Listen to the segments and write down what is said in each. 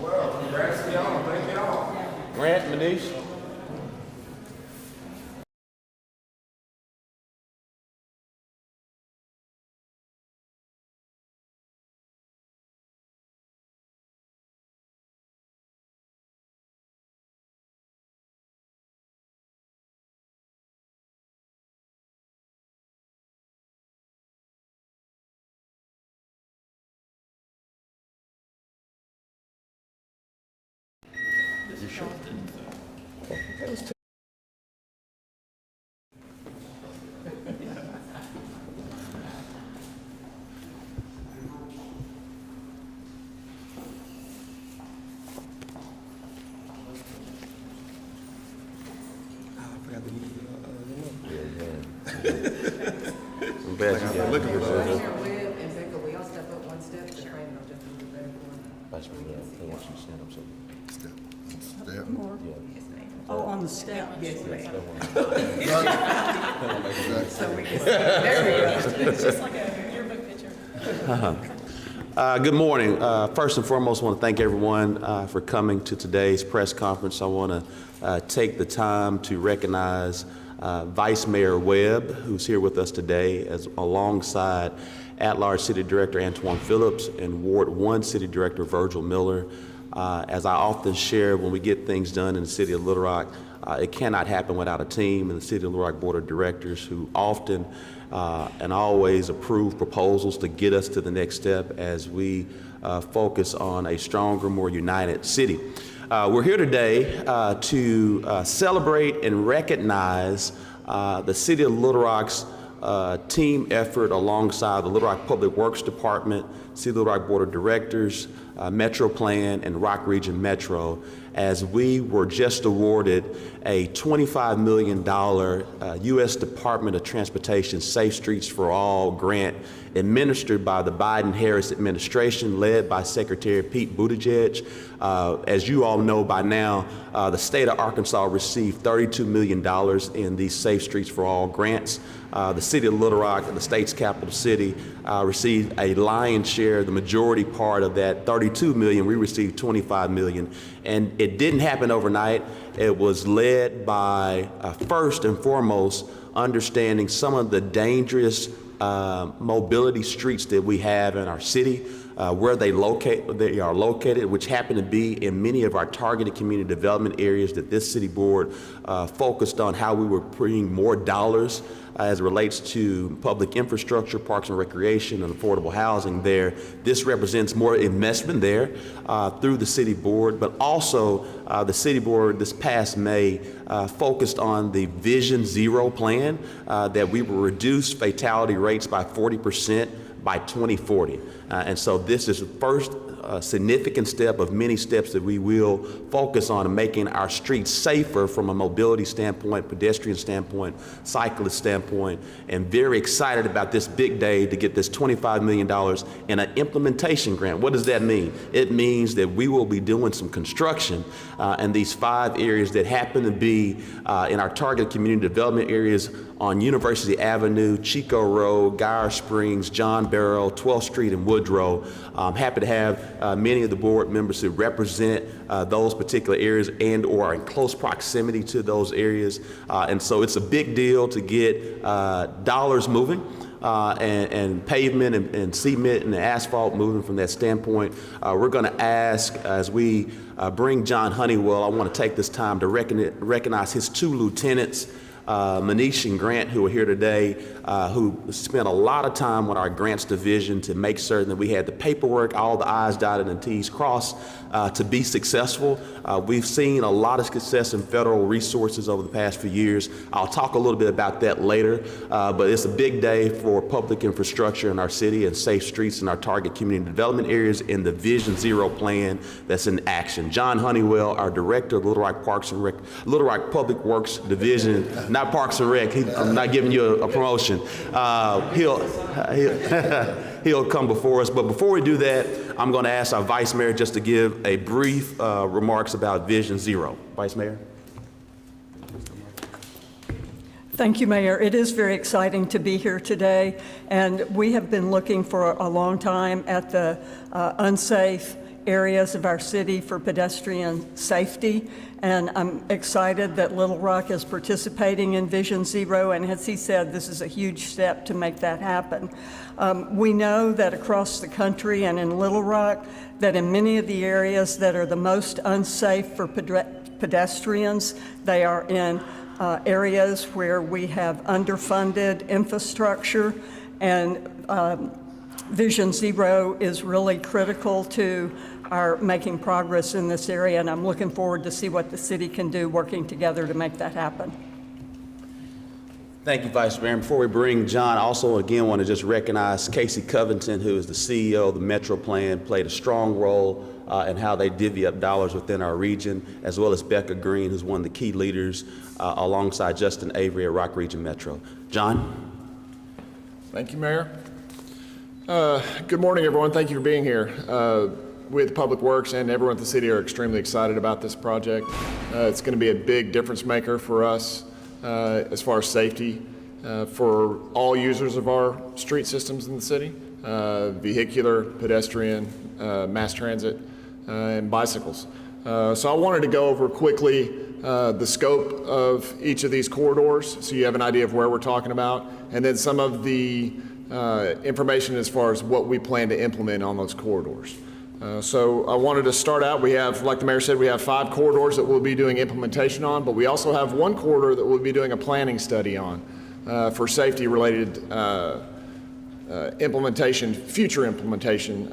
Well, congrats to y'all. Thank y'all. Grant, Manish. I'm bad you got Mayor Webb and Becca, we all step up one step, the frame will just move it better for Vice Mayor, I want you to stand up so. Step. Yeah. Oh, on the step. Yes, ma'am. So we It's just like a yearbook picture. Good morning. First and foremost, I want to thank everyone for coming to today's press conference. I want to take the time to recognize Vice Mayor Webb, who's here with us today, as alongside at-large City Director Antoine Phillips and Ward 1 City Director Virgil Miller. As I often share, when we get things done in the City of Little Rock, it cannot happen without a team in the City of Little Rock Board of Directors who often and always approve proposals to get us to the next step as we focus on a stronger, more united city. We're here today to celebrate and recognize the City of Little Rock's team effort alongside the Little Rock Public Works Department, City of Little Rock Board of Directors, Metro Plan, and Rock Region Metro, as we were just awarded a $25 million U.S. Department of Transportation Safe Streets for All grant administered by the Biden-Harris administration, led by Secretary Pete Buttigieg. As you all know by now, the state of Arkansas received $32 million in these Safe Streets for All grants. The City of Little Rock, the state's capital city, received a lion's share, the majority part of that $32 million. We received $25 million. And it didn't happen overnight. It was led by, first and foremost, understanding some of the dangerous mobility streets that we have in our city, where they are located, which happen to be in many of our targeted community development areas that this city board focused on how we were putting more dollars as it relates to public infrastructure, parks and recreation, and affordable housing there. This represents more investment there through the city board, but also the city board this past May focused on the Vision Zero plan that we will reduce fatality rates by 40% by 2040. And so this is the first significant step of many steps that we will focus on making our streets safer from a mobility standpoint, pedestrian standpoint, cyclist standpoint, and very excited about this big day to get this $25 million in an implementation grant. What does that mean? It means that we will be doing some construction in these 5 areas that happen to be in our targeted community development areas on University Avenue, Chico Road, Geyer Springs, John Barrow, 12th Street, and Woodrow. I'm happy to have many of the board members who represent those particular areas and or are in close proximity to those areas. And so it's a big deal to get dollars moving and pavement and cement and asphalt moving from that standpoint. We're going to ask, as we bring John Honeywell, I want to take this time to recognize his 2 lieutenants, Manish and Grant, who are here today, who spent a lot of time with our grants division to make certain that we had the paperwork, all the I's dotted and T's crossed to be successful. We've seen a lot of success in federal resources over the past few years. I'll talk a little bit about that later, but it's a big day for public infrastructure in our city and safe streets in our target community development areas in the Vision Zero plan that's in action. John Honeywell, our director of Little Rock Parks and Little Rock Public Works Division, not Parks and Rec. I'm not giving you a promotion. He'll come before us. But before we do that, I'm going to ask our Vice Mayor just to give a brief remarks about Vision Zero. Vice Mayor. Thank you, Mayor. It is very exciting to be here today, and we have been looking for a long time at the unsafe areas of our city for pedestrian safety. And I'm excited that Little Rock is participating in Vision Zero, and as he said, this is a huge step to make that happen. We know that across the country and in Little Rock, that in many of the areas that are the most unsafe for pedestrians, they are in areas where we have underfunded infrastructure, and Vision Zero is really critical to our making progress in this area, and I'm looking forward to see what the city can do working together to make that happen. Thank you, Vice Mayor. And before we bring John, I also again want to just recognize Casey Covington, who is the CEO of the Metro Plan, played a strong role in how they divvy up dollars within our region, as well as Becca Green, who's one of the key leaders alongside Justin Avery at Rock Region Metro. John? Thank you, Mayor. Good morning, everyone. Thank you for being here. With Public Works and everyone at the city are extremely excited about this project. It's going to be a big difference maker for us as far as safety for all users of our street systems in the city, vehicular, pedestrian, mass transit, and bicycles. So I wanted to go over quickly the scope of each of these corridors so you have an idea of where we're talking about, and then some of the information as far as what we plan to implement on those corridors. So I wanted to start out, we have, like the mayor said, we have 5 corridors that we'll be doing implementation on, but we also have 1 corridor that we'll be doing a planning study on for safety related implementation, future implementation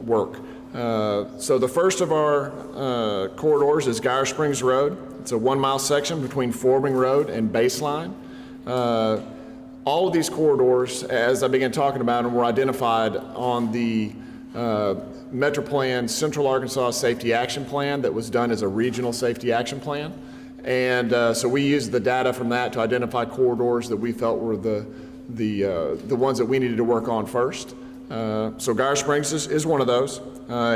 work. So the first of our corridors is Geyer Springs Road. It's a 1-mile section between Forbing Road and Baseline. All of these corridors, as I began talking about them, were identified on the Metro Plan Central Arkansas Safety Action Plan that was done as a regional safety action plan. And so we used the data from that to identify corridors that we felt were the ones that we needed to work on first. So Geyer Springs is one of those.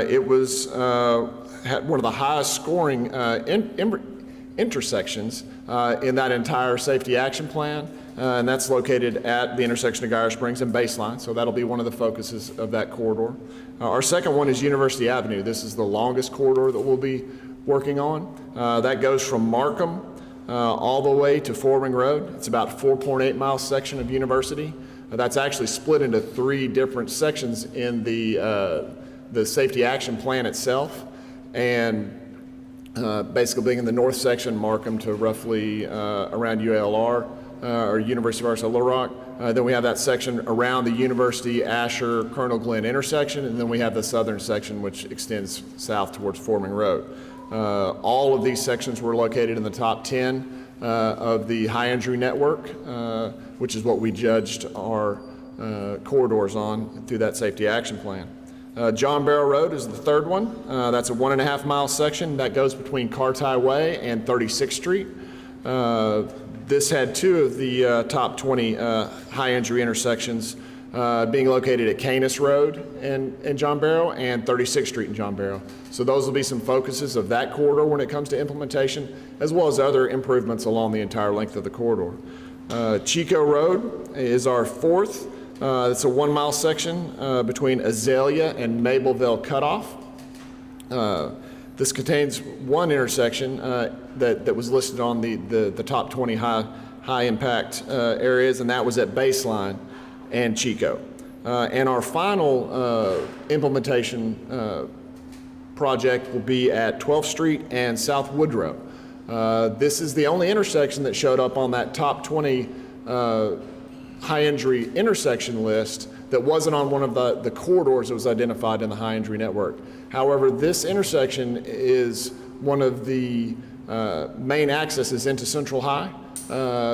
It was had one of the highest scoring intersections in that entire safety action plan, and that's located at the intersection of Geyer Springs and Baseline, so that'll be one of the focuses of that corridor. Our second one is University Avenue. This is the longest corridor that we'll be working on. That goes from Markham all the way to Forbing Road. It's about a 4.8-mile section of University. That's actually split into 3 different sections in the safety action plan itself, and basically being in the north section, Markham to roughly around UALR, or University of Arkansas Little Rock. Then we have that section around the University, Asher, Colonel Glenn intersection, and then we have the southern section which extends south towards Forbing Road. All of these sections were located in the top 10 of the high injury network, which is what we judged our corridors on through that safety action plan. John Barrow Road is the third one. That's a 1.5-mile section that goes between Carti Way and 36th Street. This had 2 of the top 20 high injury intersections being located at Canis Road in John Barrow and 36th Street in John Barrow. So those will be some focuses of that corridor when it comes to implementation, as well as other improvements along the entire length of the corridor. Chico Road is our 4th. It's a 1-mile section between Azalea and Mableville Cutoff. This contains 1 intersection that was listed on the top 20 high impact areas, and that was at Baseline and Chico. And our final implementation project will be at 12th Street and South Woodrow. This is the only intersection that showed up on that top 20 high injury intersection list that wasn't on one of the corridors that was identified in the high injury network. However, this intersection is one of the main accesses into Central High.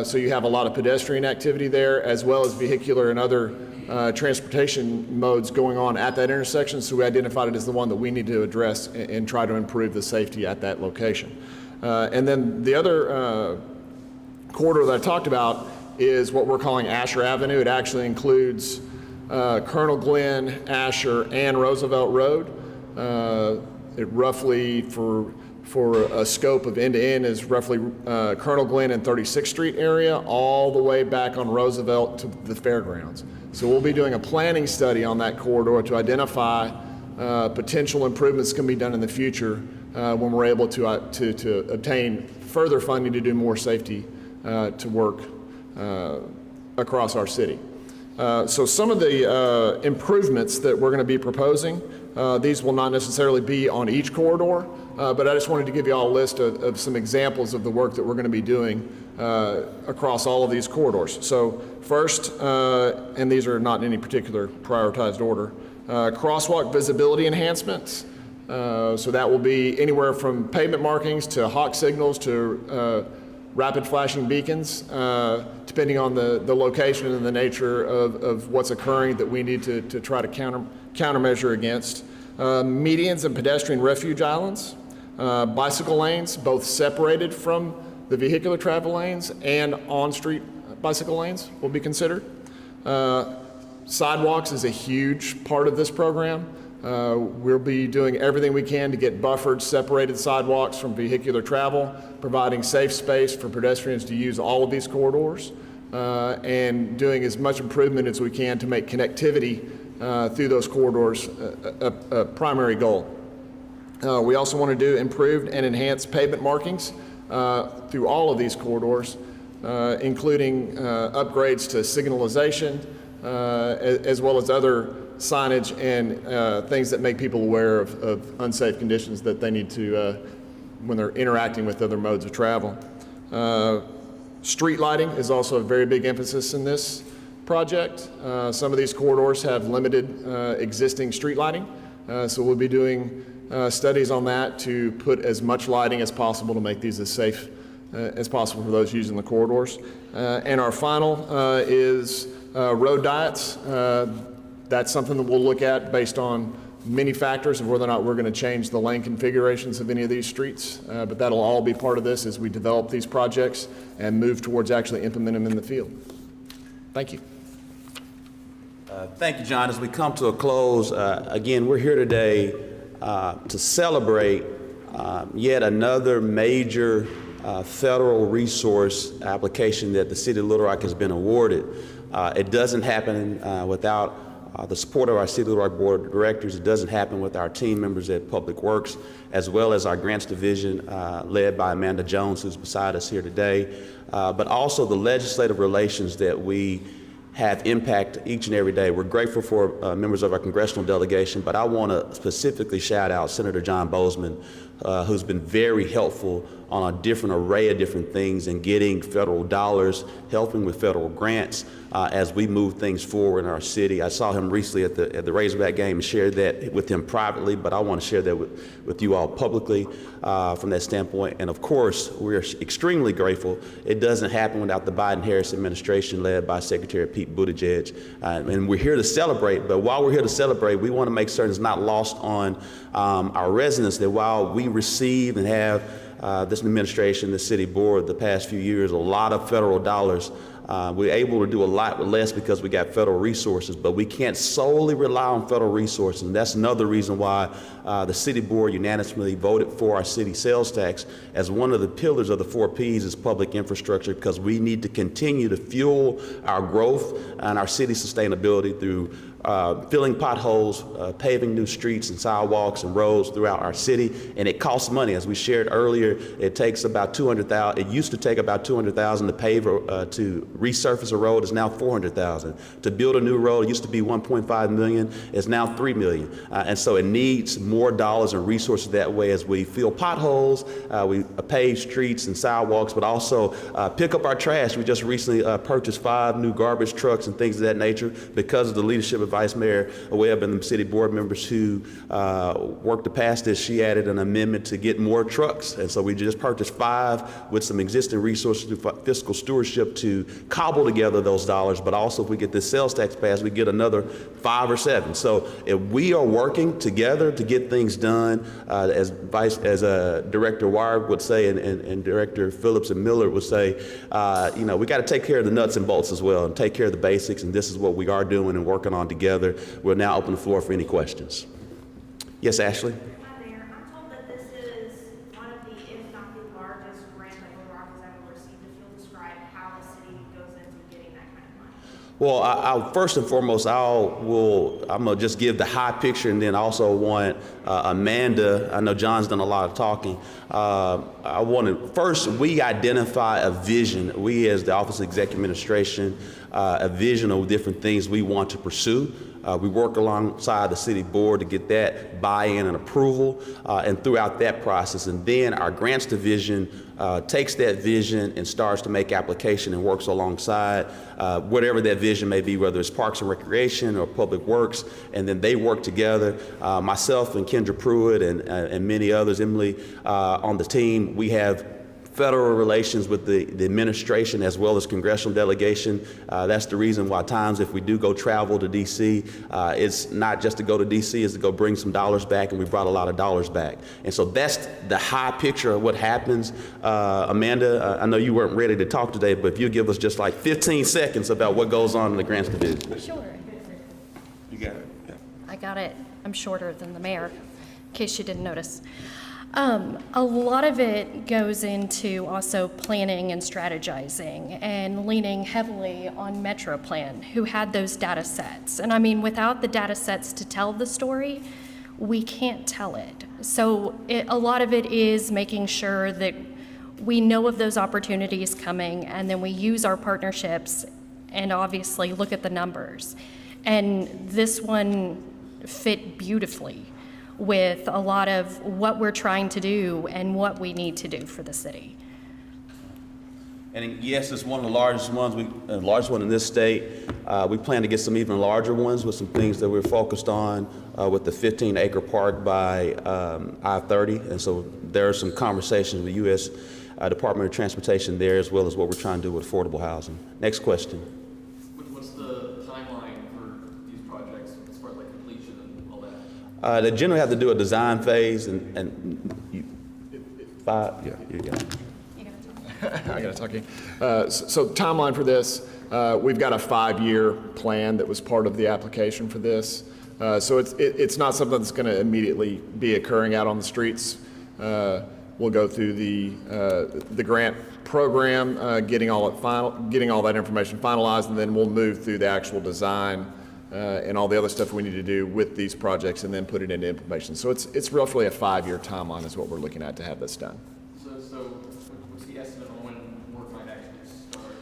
So you have a lot of pedestrian activity there, as well as vehicular and other transportation modes going on at that intersection. So we identified it as the one that we need to address and try to improve the safety at that location. And then the other corridor that I talked about is what we're calling Asher Avenue. It actually includes Colonel Glenn, Asher, and Roosevelt Road. It roughly, for a scope of end-to-end, is roughly Colonel Glenn and 36th Street area, all the way back on Roosevelt to the fairgrounds. So we'll be doing a planning study on that corridor to identify potential improvements can be done in the future when we're able to obtain further funding to do more safety to work across our city. So some of the improvements that we're going to be proposing, these will not necessarily be on each corridor, but I just wanted to give you all a list of some examples of the work that we're going to be doing across all of these corridors. So first, and these are not in any particular prioritized order, crosswalk visibility enhancements. So that will be anywhere from pavement markings to hawk signals to rapid flashing beacons, depending on the location and the nature of what's occurring that we need to try to countermeasure against. Medians and pedestrian refuge islands, bicycle lanes, both separated from the vehicular travel lanes and on-street bicycle lanes will be considered. Sidewalks is a huge part of this program. We'll be doing everything we can to get buffered, separated sidewalks from vehicular travel, providing safe space for pedestrians to use all of these corridors, and doing as much improvement as we can to make connectivity through those corridors a primary goal. We also want to do improved and enhanced pavement markings through all of these corridors, including upgrades to signalization, as well as other signage and things that make people aware of unsafe conditions that they need to, when they're interacting with other modes of travel. Street lighting is also a very big emphasis in this project. Some of these corridors have limited existing street lighting, so we'll be doing studies on that to put as much lighting as possible to make these as safe as possible for those using the corridors. And our final is road diets. That's something that we'll look at based on many factors of whether or not we're going to change the lane configurations of any of these streets, but that'll all be part of this as we develop these projects and move towards actually implementing them in the field. Thank you. Thank you, John. As we come to a close, again, we're here today to celebrate yet another major federal resource application that the City of Little Rock has been awarded. It doesn't happen without the support of our City of Little Rock Board of Directors. It doesn't happen with our team members at Public Works, as well as our Grants Division led by Amanda Jones, who's beside us here today, but also the legislative relations that we have impact each and every day. We're grateful for members of our congressional delegation, but I want to specifically shout out Senator John Boozman, who's been very helpful on a different array of different things in getting federal dollars, helping with federal grants as we move things forward in our city. I saw him recently at the Razorback game and shared that with him privately, but I want to share that with you all publicly from that standpoint. And of course, we're extremely grateful. It doesn't happen without the Biden-Harris administration led by Secretary Pete Buttigieg. And we're here to celebrate, but while we're here to celebrate, we want to make certain it's not lost on our residents that while we receive and have this administration, the city board, the past few years, a lot of federal dollars. We're able to do a lot with less because we got federal resources, but we can't solely rely on federal resources. And that's another reason why the city board unanimously voted for our city sales tax as one of the pillars of the 4 Ps is public infrastructure, because we need to continue to fuel our growth and our city sustainability through filling potholes, paving new streets and sidewalks and roads throughout our city, and it costs money. As we shared earlier, it takes about $200,000. It used to take about $200,000 to pave to resurface a road. It's now $400,000. To build a new road, it used to be $1.5 million. It's now $3 million, and so it needs more dollars and resources that way as we fill potholes, we pave streets and sidewalks, but also pick up our trash. We just recently purchased 5 new garbage trucks and things of that nature because of the leadership of Vice Mayor Webb and the city board members who worked to pass this. She added an amendment to get more trucks, and so we just purchased 5 with some existing resources through fiscal stewardship to cobble together those dollars. But also, if we get this sales tax passed, we get another 5 or 7. So if we are working together to get things done, as Director Wire would say, and Director Phillips and Miller would say, we got to take care of the nuts and bolts as well, and take care of the basics. And this is what we are doing and working on together. We'll now open the floor for any questions. Yes, Ashley? Hi there. I'm told that this is one of the, if not the largest grant that Little Rock has ever received. If you'll describe how the city goes into getting that kind of money. Well, first and foremost, I'm gonna just give the high picture, and then also want Amanda. I know John's done a lot of talking. I want to first we identify a vision. We, as the Office of Executive Administration, a vision of different things we want to pursue. We work alongside the city board to get that buy-in and approval, and throughout that process, and then our grants division takes that vision and starts to make application and works alongside whatever that vision may be, whether it's Parks and Recreation or Public Works, and then they work together. Myself and Kendra Pruitt and many others, Emily, on the team, we have federal relations with the administration as well as congressional delegation. That's the reason why times if we do go travel to D.C., it's not just to go to D.C., it's to go bring some dollars back, and we brought a lot of dollars back. And so that's the high picture of what happens. Amanda, I know you weren't ready to talk today, but if you give us just like 15 seconds about what goes on in the grants division. Sure. You got it. Yeah. I got it. I'm shorter than the mayor, in case you didn't notice. A lot of it goes into also planning and strategizing and leaning heavily on MetroPlan, who had those data sets. And I mean, without the data sets to tell the story, we can't tell it. So a lot of it is making sure that we know of those opportunities coming, and then we use our partnerships and obviously look at the numbers. And this one fit beautifully with a lot of what we're trying to do and what we need to do for the city. And yes, it's one of the largest ones, largest one in this state. We plan to get some even larger ones with some things that we're focused on with the 15-acre park by I-30. And so there are some conversations with the U.S. Department of Transportation there, as well as what we're trying to do with affordable housing. Next question. What's the timeline for these projects as far as like completion and all that? They generally have to do a design phase, and you got it. I got to talk to you. So timeline for this, we've got a 5-year plan that was part of the application for this. So it's not something that's going to immediately be occurring out on the streets. We'll go through the grant program, getting all that information finalized, and then we'll move through the actual design and all the other stuff we need to do with these projects, and then put it into implementation. So it's roughly a 5-year timeline is what we're looking at to have this done. So what's the estimate on when work might actually start?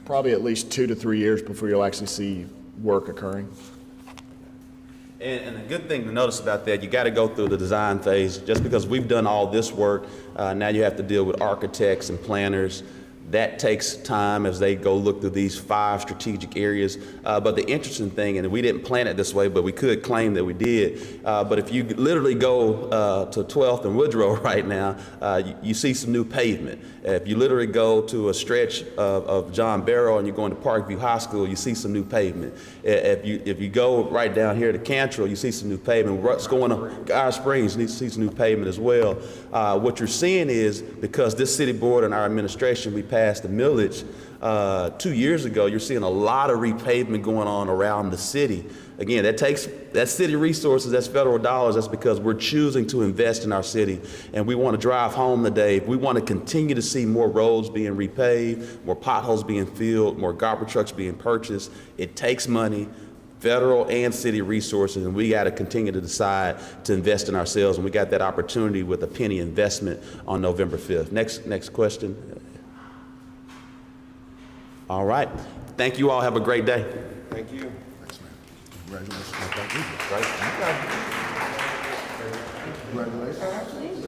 Probably at least 2 to 3 years before you'll actually see work occurring. And the good thing to notice about that, you got to go through the design phase. Just because we've done all this work, now you have to deal with architects and planners. That takes time as they go look through these 5 strategic areas. But the interesting thing, and we didn't plan it this way, but we could claim that we did. But if you literally go to 12th and Woodrow right now, you see some new pavement. If you literally go to a stretch of John Barrow and you're going to Parkview High School, you see some new pavement. If you go right down here to Cantrell, you see some new pavement. What's going on Geyser Springs, you see some new pavement as well. What you're seeing is, because this city board and our administration, we passed the millage 2 years ago, you're seeing a lot of repavement going on around the city. Again, that's city resources, that's federal dollars. That's because we're choosing to invest in our city, and we want to drive home today. If we want to continue to see more roads being repaved, more potholes being filled, more garbage trucks being purchased, it takes money, federal and city resources, and we got to continue to decide to invest in ourselves, and we got that opportunity with a penny investment on November 5th. Next question. All right. Thank you all. Have a great day. Thank you. Thanks, man. Congratulations. Thank you. Right? You got it. Congratulations.